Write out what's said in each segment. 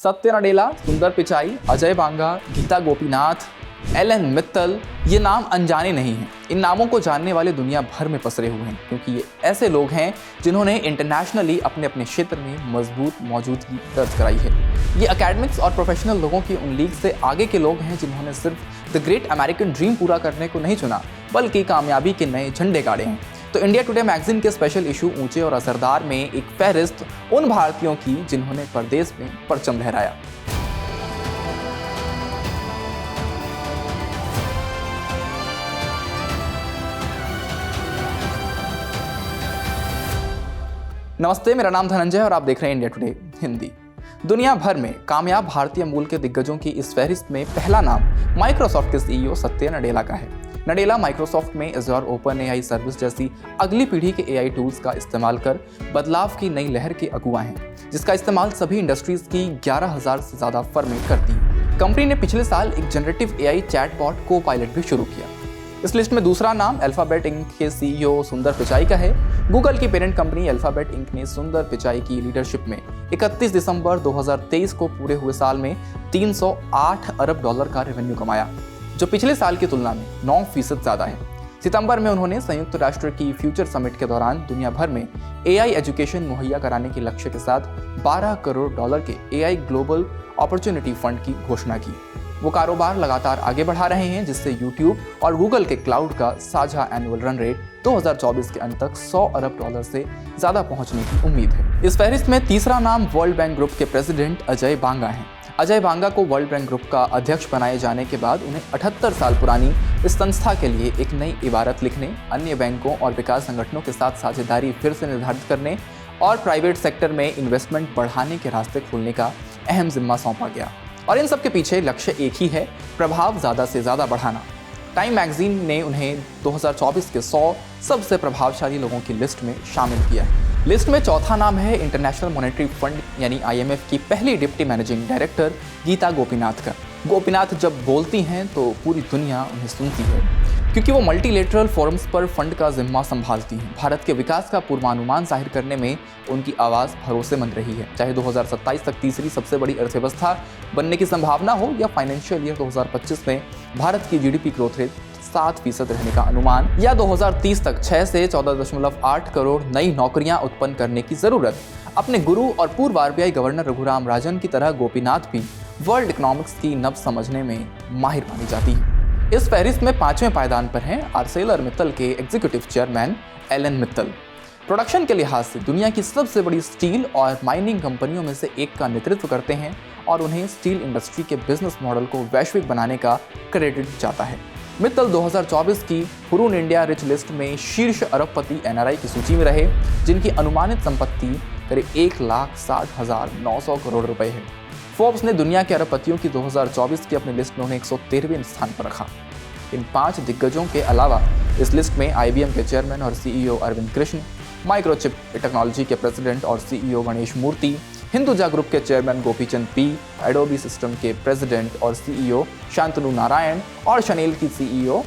सत्य नडेला, सुंदर पिचाई, अजय बांगा, गीता गोपीनाथ, एलन मित्तल, ये नाम अनजाने नहीं हैं। इन नामों को जानने वाले दुनिया भर में पसरे हुए हैं क्योंकि ये ऐसे लोग हैं जिन्होंने इंटरनेशनली अपने अपने क्षेत्र में मजबूत मौजूदगी दर्ज कराई है। ये एकेडमिक्स और प्रोफेशनल लोगों की उन लीग से आगे के लोग हैं जिन्होंने सिर्फ द ग्रेट अमेरिकन ड्रीम पूरा करने को नहीं चुना बल्कि कामयाबी के नए झंडे गाड़े हैं। तो इंडिया टुडे मैगजीन के स्पेशल इशू ऊंचे और असरदार में एक फहरिस्त उन भारतीयों की जिन्होंने परदेश में परचम लहराया। नमस्ते, मेरा नाम धनंजय और आप देख रहे हैं इंडिया टुडे हिंदी। दुनिया भर में कामयाब भारतीय मूल के दिग्गजों की इस फहरिस्त में पहला नाम माइक्रोसॉफ्ट के सीईओ सत्य नडेला का है। नडेला माइक्रोसॉफ्ट में एज़्योर ओपन एआई सर्विस जैसी अगली पीढ़ी के एआई टूल्स का इस्तेमाल कर बदलाव की नई लहर के अगुआ हैं, जिसका इस्तेमाल सभी इंडस्ट्रीज की 11,000 से ज़्यादा फर्में करती हैं। कंपनी ने पिछले साल एक जनरेटिव एआई चैटबॉट को पायलट भी शुरू किया। इस लिस्ट में दूसरा नाम अल्फाबेट इंक के सीईओ सुंदर पिचाई का है। गूगल की पेरेंट कंपनी अल्फाबेट इंक ने सुंदर पिचाई की लीडरशिप में 31 दिसंबर 2023 को पूरे हुए साल में $308 अरब का रेवेन्यू कमाया, जो पिछले साल की तुलना में 9% ज़्यादा है। सितंबर में उन्होंने संयुक्त राष्ट्र की फ्यूचर समिट के दौरान दुनिया भर में एआई एजुकेशन मुहैया कराने के लक्ष्य के साथ $12 करोड़ के एआई ग्लोबल अपॉर्चुनिटी फंड की घोषणा की। वो कारोबार लगातार आगे बढ़ा रहे हैं, जिससे यूट्यूब और गूगल के क्लाउड का साझा एनुअल रन रेट 2024 के अंत तक $100 अरब से ज़्यादा पहुंचने की उम्मीद है। इस फहरिस्त में तीसरा नाम वर्ल्ड बैंक ग्रुप के प्रेसिडेंट अजय बांगा हैं। अजय बांगा को वर्ल्ड बैंक ग्रुप का अध्यक्ष बनाए जाने के बाद उन्हें 78 साल पुरानी इस संस्था के लिए एक नई इबारत लिखने, अन्य बैंकों और विकास संगठनों के साथ साझेदारी फिर से निर्धारित करने और प्राइवेट सेक्टर में इन्वेस्टमेंट बढ़ाने के रास्ते खोलने का अहम जिम्मा सौंपा गया। और इन सब के पीछे लक्ष्य एक ही है, प्रभाव ज़्यादा से ज़्यादा बढ़ाना। टाइम मैगजीन ने उन्हें 2024 के 100 सबसे प्रभावशाली लोगों की लिस्ट में शामिल किया है। लिस्ट में चौथा नाम है इंटरनेशनल मॉनेटरी फंड यानी IMF की पहली deputy managing director Gita Gopinath का। गोपीनाथ जब बोलती हैं तो पूरी दुनिया उन्हें सुनती है क्योंकि वो मल्टीलेटरल फोरम्स पर फंड का जिम्मा संभालती हैं। भारत के विकास का पूर्वानुमान जाहिर करने में उनकी आवाज़ भरोसेमंद रही है, चाहे 2027 तक तीसरी सबसे बड़ी अर्थव्यवस्था बनने की संभावना हो या फाइनेंशियल ईयर 2025 में भारत की GDP ग्रोथ रेट 7% रहने का अनुमान, या 2030 तक 6 से 14.8 करोड़ नई नौकरियां उत्पन्न करने की जरूरत। अपने गुरु और पूर्व RBI गवर्नर रघुराम राजन की तरह गोपीनाथ भी वर्ल्ड इकोनॉमिक्स की नब्ज समझने में माहिर मानी जाती है। इस फहरिस्त में 5वें पायदान पर हैं आर्सेलर मित्तल के executive chairman Alan Mittal. Production के लिहाज से दुनिया की सबसे बड़ी स्टील और माइनिंग कंपनियों में से एक का नेतृत्व करते हैं और उन्हें स्टील इंडस्ट्री के बिजनेस मॉडल को वैश्विक बनाने का क्रेडिट जाता है। मित्तल 2024 की हुरून इंडिया रिच लिस्ट में शीर्ष अरबपति NRI की सूची में रहे, जिनकी अनुमानित संपत्ति करीब 1,60,900 करोड़ रुपए है। फोर्ब्स ने दुनिया के अरबपतियों की 2024 की अपनी लिस्ट में उन्हें 113वें स्थान पर रखा। इन 5 दिग्गजों के अलावा इस लिस्ट में IBM के चेयरमैन और CEO Arvind Krishna, microchip technology के प्रेसिडेंट और CEO गणेश मूर्ति, हिंदुजा ग्रुप के chairman Gopichand P, Adobe system के प्रेसिडेंट और CEO शांतनु नारायण और शनेल की CEO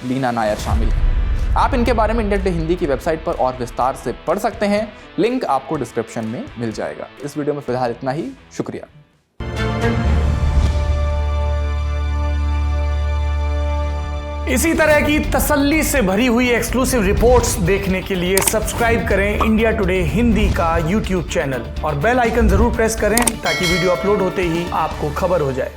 लीना नायर शामिल हैं। आप इनके बारे में इंडिया टुडे हिंदी की वेबसाइट पर और विस्तार से पढ़ सकते हैं, लिंक आपको डिस्क्रिप्शन में मिल जाएगा। इस वीडियो में फिलहाल इतना ही, शुक्रिया। इसी तरह की तसल्ली से भरी हुई एक्सक्लूसिव रिपोर्ट्स देखने के लिए सब्सक्राइब करें इंडिया टुडे हिंदी का YouTube चैनल और बेल आइकन जरूर प्रेस करें ताकि वीडियो अपलोड होते ही आपको खबर हो जाए।